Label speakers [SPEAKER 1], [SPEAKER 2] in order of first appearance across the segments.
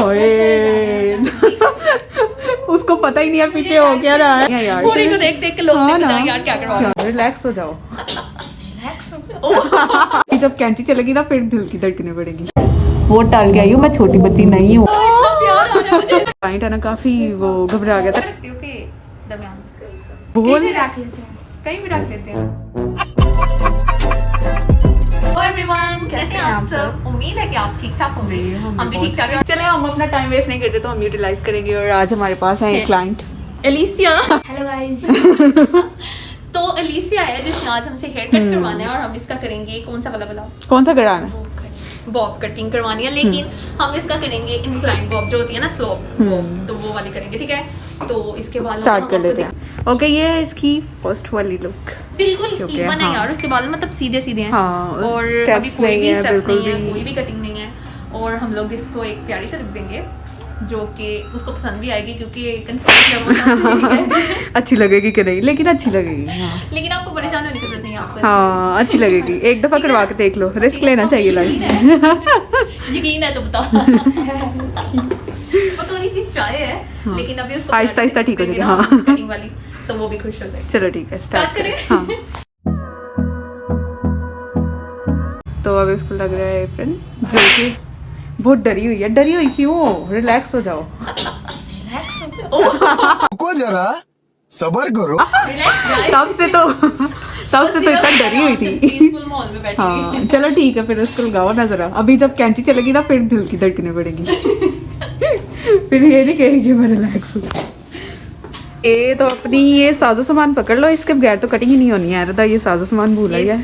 [SPEAKER 1] ओए उसको पता ही नहीं है पीछे हो क्या रहा है यार।
[SPEAKER 2] पूरी को देख देख के लोग देख रहे हैं यार क्या करवा रहे हैं।
[SPEAKER 1] रिलैक्स हो जाओ। जब कैंची चलेगी ना फिर दिल की धड़कनें बढ़ेगी। वो टाल के आई हूँ, मैं छोटी बच्ची नहीं हूँ। क्लाइंट है ना काफी वो घबरा गया था। बोल
[SPEAKER 2] कहीं भी रख लेते हैं। एवरीवन, कैसे हैं आप सब? उम्मीद है कि आप ठीक ठाक होंगे। हम भी ठीक ठाक हैं।
[SPEAKER 1] चले हम अपना टाइम वेस्ट नहीं करते तो हम यूटिलाइज करेंगे। और आज हमारे पास है एक क्लाइंट
[SPEAKER 2] एलिसिया।
[SPEAKER 3] Hello guys.
[SPEAKER 2] तो एलिसिया है जिसने आज हमसे हेयर कट करवाना है और हम इसका करेंगे कौन सा वाला वाला
[SPEAKER 1] कौन सा कराना?
[SPEAKER 2] बॉब कटिंग करवानी है, लेकिन हम इसका करेंगे इंक्लाइन बॉब जो होती है ना स्लोप, तो वो वाली करेंगे। ठीक है, तो इसके बाद
[SPEAKER 1] स्टार्ट कर लेते हैं। ओके, ये है इसकी फर्स्ट वाली लुक।
[SPEAKER 2] बिल्कुल इवन है यार, उसके बाल मतलब सीधे सीधे हैं। और अभी कोई भी स्टेप्स नहीं है, कोई भी कटिंग नहीं है। और हम लोग इसको एक प्यारी से रख देंगे जो कि उसको पसंद भी आएगी, क्योंकि
[SPEAKER 1] अच्छी लगेगी कि नहीं, लेकिन अच्छी लगेगी।
[SPEAKER 2] लेकिन आपको परेशान होने की जरूरत नहीं है आपको।
[SPEAKER 1] हाँ, अच्छी लगेगी। एक दफा करवा के देख लो, रिस्क लेना चाहिए लाइफ में।
[SPEAKER 2] यकीन है तो बताओ। वो थोड़ी सी शाय है, लेकिन अभी उसको
[SPEAKER 1] आहिस्ता आहिस्ता ठीक हो जाएगी। हाँ,
[SPEAKER 2] कटिंग वाली तो वो भी खुश हो जाएगी।
[SPEAKER 1] चलो ठीक है, स्टार्ट करें। हाँ, तो अभी उसको लग रहा है एप्रन, जो कि बहुत डरी हुई है। डरी हुई क्यों? रिलैक्स हो जाओ।
[SPEAKER 4] रुको जरा, सबर करो।
[SPEAKER 1] तब से तो इतना डरी हुई थी। हाँ, चलो ठीक है, फिर उसको लगाओ ना जरा। अभी जब कैंची चलेगी ना फिर दिल की धड़कनें बढ़ेगी। फिर ये नहीं कहेगी मैं रिलैक्स हूँ। ये तो अपनी ये साजो सामान पकड़ लो, इसके बगैर तो कटिंग ही नहीं होनी है। ये साजो सामान भूल आई है।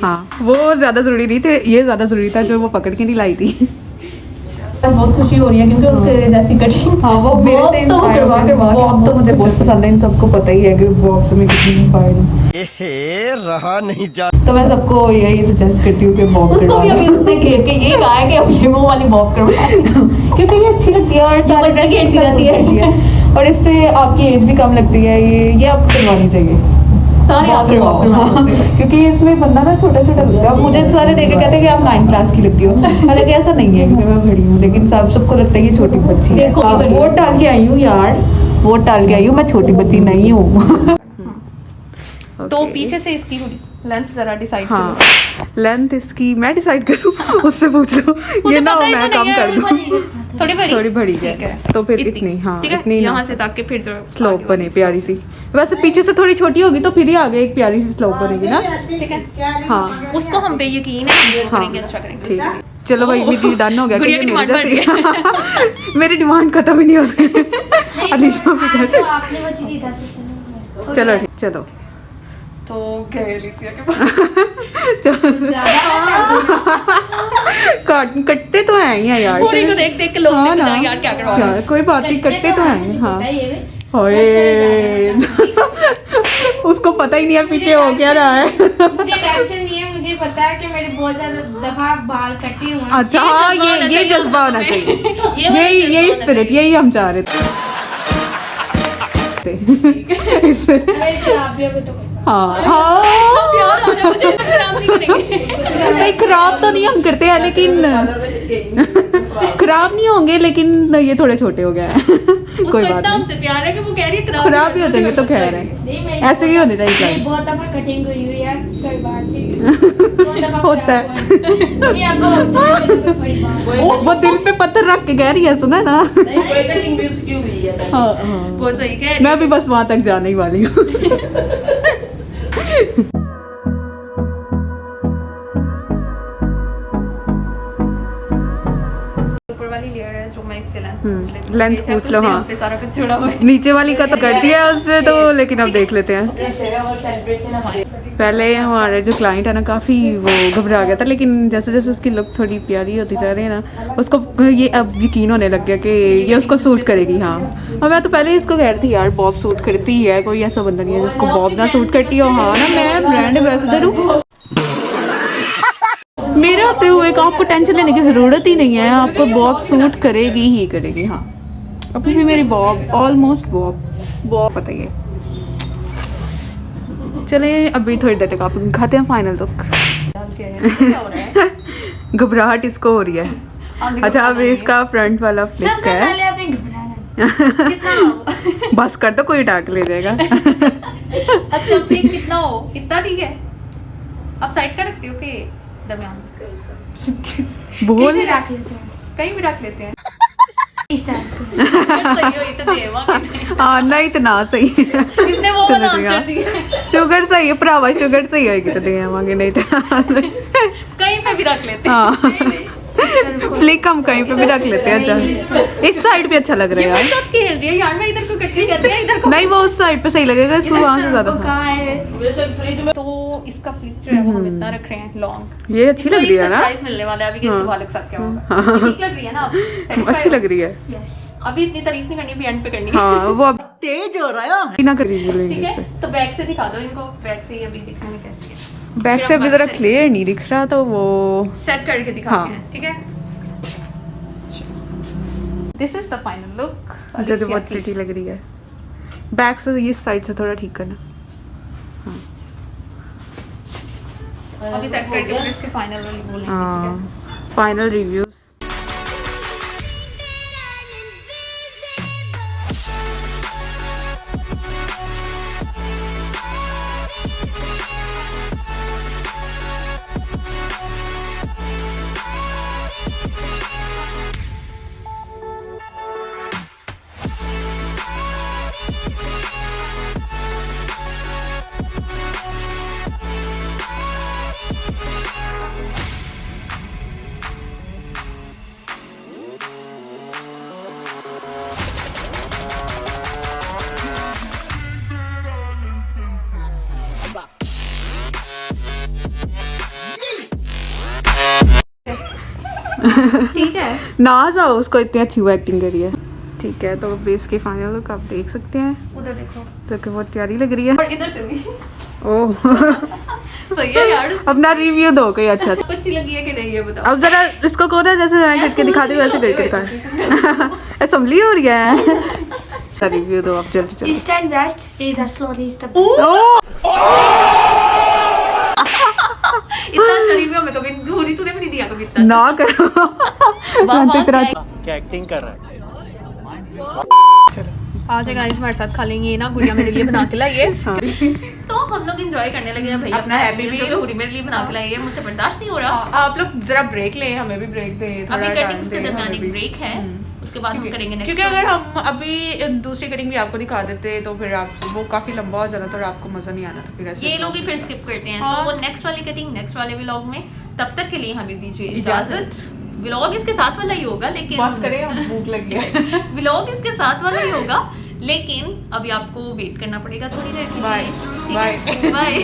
[SPEAKER 1] हाँ, वो ज्यादा जरूरी नहीं थे, ये ज्यादा जरूरी था जो वो पकड़ के नहीं लाई थी।
[SPEAKER 2] बहुत खुशी हो रही है क्योंकि उससे जैसी कटिंग।
[SPEAKER 1] हाँ, वो मेरे से
[SPEAKER 2] करवा
[SPEAKER 1] बॉब तो मुझे बहुत पसंद है। इन सबको पता ही है कि बॉब से मैं कितनी इंस्पायर्ड हूँ।
[SPEAKER 4] रहा नहीं जा,
[SPEAKER 1] तो मैं सबको यही सजेस्ट करती हूँ कि बॉब
[SPEAKER 2] उसको भी अभी उसने घेर के ये कहा है कि अब ये वो वाली बॉब करवाए,
[SPEAKER 1] क्योंकि ये अच्छी लगती है और सारी ड्रेस अच्छी रहती है और इससे आपकी एज भी कम लगती है। ये आपको करवानी चाहिए
[SPEAKER 2] सारे आप करवाओ।
[SPEAKER 1] क्योंकि इसमें बंदा ना छोटा छोटा लगता है। मुझे सारे देख के कहते हैं कि आप 9th क्लास की लगती हो, हालांकि ऐसा नहीं है कि मैं बड़ी हूँ, लेकिन सबको लगता है कि छोटी बच्ची है। वोट डाल के आई हूँ यार, वोट डाल के आई हूँ, मैं छोटी बच्ची नहीं हूँ।
[SPEAKER 2] तो पीछे से इसकी लेंथ जरा डिसाइड
[SPEAKER 1] हाँ, लेंथ इसकी मैं डिसाइड करूँ? उससे पूछ लो। ये ना हो मैं कम कर दूँ। थोड़ी बड़ी है तो फिर इतनी। हाँ, इतनी
[SPEAKER 2] यहाँ से ताकि फिर जो
[SPEAKER 1] स्लोप बने प्यारी सी। वैसे पीछे से थोड़ी छोटी होगी तो फिर ही आगे एक प्यारी सी स्लोप बनेगी ना।
[SPEAKER 2] ठीक है,
[SPEAKER 1] हाँ,
[SPEAKER 2] उसको हम पे यकीन है, हम जो करेंगे अच्छा करेंगे।
[SPEAKER 1] ठीक है, चलो भाई मेरी डन हो गया।
[SPEAKER 2] गुड़िया की डिमांड बढ़ गई।
[SPEAKER 1] मेरी डिमांड खत्म ही नहीं हो रही। अलीशा चलो ठीक, चलो
[SPEAKER 2] तो गए एलिसिया के पास।
[SPEAKER 1] कटते तो हैं ही यार।
[SPEAKER 2] पूरी को देख देख के लोग देख रहे हैं यार क्या करवा रहे हैं।
[SPEAKER 1] कोई बात नहीं, कटते तो हैं। हाँ, उसको पता ही नहीं है पीछे हो क्या रहा है।
[SPEAKER 3] मुझे टेंशन नहीं है, मुझे पता है कि मेरे बहुत ज्यादा दफा बाल कटे हुए हैं।
[SPEAKER 1] अच्छा, हाँ, ये जज्बा होना चाहिए। यही स्पिरिट, यही हम चाह रहे थे। नहीं, खराब तो नहीं हम करते हैं, लेकिन खराब नहीं होंगे, लेकिन ये थोड़े छोटे हो गए हैं। कोई बात नहीं,
[SPEAKER 2] हमसे प्यार है कि वो कह रही है
[SPEAKER 1] खराब भी होते हैं तो खैर है, ऐसे ही होने चाहिए।
[SPEAKER 3] बहुत दफा कटिंग हुई हुई है, कोई बात नहीं,
[SPEAKER 1] होता है। वो दिल पे पत्थर रख के कह रही है, सुना ना। हाँ,
[SPEAKER 2] वो सही कह रही
[SPEAKER 1] मैं भी बस वहां तक जाने ही वाली हूँ। लेंथ पूछ लो। हाँ,
[SPEAKER 2] सारा कुछ जुड़ा हुआ है।
[SPEAKER 1] नीचे वाली का तो कर दिया उससे तो, लेकिन अब देख लेते हैं। पहले हमारे जो क्लाइंट है ना काफ़ी वो घबरा गया था, लेकिन जैसे जैसे उसकी लुक थोड़ी प्यारी होती जा रही है ना, उसको ये अब यकीन होने लग गया कि ये उसको सूट करेगी। हाँ, और मैं तो पहले इसको कह रही थी यार बॉब सूट करती ही है, कोई ऐसा बंदा नहीं है जिसको बॉब ना सूट करती हो। हाँ ना, मैं ब्रांड एम्बेसडर हूँ। मेरे होते हुए का आपको टेंशन लेने की ज़रूरत ही नहीं है, आपको बॉब सूट करेगी ही करेगी। हाँ, अभी भी मेरी बॉब ऑलमोस्ट बॉब पता ही है। चले अभी थोड़ी देर तक आप खाते हैं फाइनल लुक। घबराहट इसको हो रही है, अच्छा अब इसका फ्रंट वाला फ्लिक
[SPEAKER 3] सबसे
[SPEAKER 1] है।
[SPEAKER 3] पहले आपने घबराना
[SPEAKER 2] कितना
[SPEAKER 1] बस कर तो कोई टाक ले जाएगा।
[SPEAKER 2] अच्छा फ्लिक कितना हो, इतना ठीक है। आप साइड का रखते हो कि दरमियान?
[SPEAKER 1] बोल
[SPEAKER 3] कैसे रख लेते हैं
[SPEAKER 2] कहीं भी रख लेते हैं।
[SPEAKER 3] इस साइड को।
[SPEAKER 2] सही हो, इतना देवा
[SPEAKER 1] हाँ नहीं इतना सही।
[SPEAKER 2] इसने वो वाला आंसर दिया।
[SPEAKER 1] शुगर सही है भरावा, शुगर सही होएगी तो दे आवांगे, नहीं तो
[SPEAKER 2] कहीं पे भी रख लेते हैं।
[SPEAKER 1] हाँ फ्लिक हम कहीं पे भी रख लेते हैं। अच्छा इस साइड पे अच्छा लग
[SPEAKER 2] ये
[SPEAKER 1] रहा है
[SPEAKER 2] मेरे
[SPEAKER 1] यार।
[SPEAKER 2] साथ खेल रही है यार, मैं इधर को कटती कहती है, इधर को।
[SPEAKER 1] नहीं वो उस साइड पे सही लगेगा, इसको वहां से ज्यादा।
[SPEAKER 3] कहाँ है?
[SPEAKER 2] तो इसका फ्लिक जो है वो हम इतना रख रहे हैं लॉन्ग।
[SPEAKER 1] ये अच्छी लग रही है ना,
[SPEAKER 2] सरप्राइज मिलने वाला है अभी कि इसके बाल के साथ क्या होगा। ठीक लग रही है ना? आप
[SPEAKER 1] अच्छी लग रही है।
[SPEAKER 3] यस।
[SPEAKER 2] अभी इतनी तारीफ नहीं करनी, अभी एंड पे करनी है।
[SPEAKER 1] हाँ वो अब तेज हो रहा है ना, करिए
[SPEAKER 2] ठीक है, तो बैक से दिखा दो इनको, बैक से ही अभी दिखने में कैसी है।
[SPEAKER 1] बैक से अभी जरा क्लियर नहीं दिख रहा तो वो
[SPEAKER 2] सेट करके दिखाते
[SPEAKER 1] हाँ।
[SPEAKER 2] हैं, ठीक है। This is the final look.
[SPEAKER 1] मुझे तो बहुत प्रिटी लग रही है। बैक से इस साइड से थोड़ा ठीक करना।
[SPEAKER 2] अभी सेट करके फिर इसके फाइनल वाली बोलेंगे, ठीक है।
[SPEAKER 1] हाँ फाइनल रिव्यूज।
[SPEAKER 2] ठीक है।
[SPEAKER 1] ना जाओ उसको, इतनी अच्छी वो एक्टिंग करी है। ठीक है तो बेस की फाइनल लुक आप देख सकते हैं,
[SPEAKER 2] उधर देखो
[SPEAKER 1] तो कि बहुत प्यारी लग रही है।
[SPEAKER 2] और इधर से भी
[SPEAKER 1] ओह
[SPEAKER 2] सही है यार।
[SPEAKER 1] अपना रिव्यू दो कोई अच्छा सा।
[SPEAKER 2] आपको अच्छी लगी है कि नहीं ये बताओ।
[SPEAKER 1] अब जरा इसको कहो ना, जैसे मैं करके दिखा दी वैसे करके दिखा। असेंबली हो रही है। रिव्यू दो आप जल्दी चलो।
[SPEAKER 3] East and west is the slowly is the
[SPEAKER 2] इतना अच्छा रिव्यू हमें कभी होरी तूने भी नहीं दिया कभी इतना।
[SPEAKER 1] ना करो।
[SPEAKER 2] वाह,
[SPEAKER 1] मैं तो इतना
[SPEAKER 2] क्या
[SPEAKER 4] क्या एक्टिंग कर रहा है?
[SPEAKER 2] आज गाइस हमारे साथ खा लेंगे ना, गुड़िया मेरे लिए बना के लाई है।
[SPEAKER 1] हाँ।
[SPEAKER 2] तो हम लोग एंजॉय करने लगे हैं भाई
[SPEAKER 1] अपना happy
[SPEAKER 2] जो कि हुरी मेरे लिए बना के लाई है, मुझे बर्दाश्त नहीं हो रहा।
[SPEAKER 1] आप लोग जरा ब्रेक लें, हमें भी ब्रेक दें।
[SPEAKER 2] अभी कटिंग्स के दरमियान एक ब्रेक है, उसके बाद हम करेंगे नेक्स्ट।
[SPEAKER 1] क्योंकि अगर हम अभी दूसरी कटिंग भी आपको दिखा देते तो फिर आप वो काफी लंबा हो जाना, तो आपको मजा नहीं आना था फिर ऐसे।
[SPEAKER 2] ये लोग ही फिर स्किप करते हैं,
[SPEAKER 1] हाँ।
[SPEAKER 2] तो वो नेक्स्ट वाली कटिंग नेक्स्ट वाले व्लॉग में। तब तक के लिए हमें दीजिए इजाजत। व्लॉग इसके साथ वाला ही होगा, लेकिन
[SPEAKER 1] बस करें, हम भूख लगी है।
[SPEAKER 2] व्लॉग इसके साथ वाला ही होगा, लेकिन अभी आपको वेट करना पड़ेगा थोड़ी देर के लिए।
[SPEAKER 1] Bye.
[SPEAKER 2] ठीक है, बाय।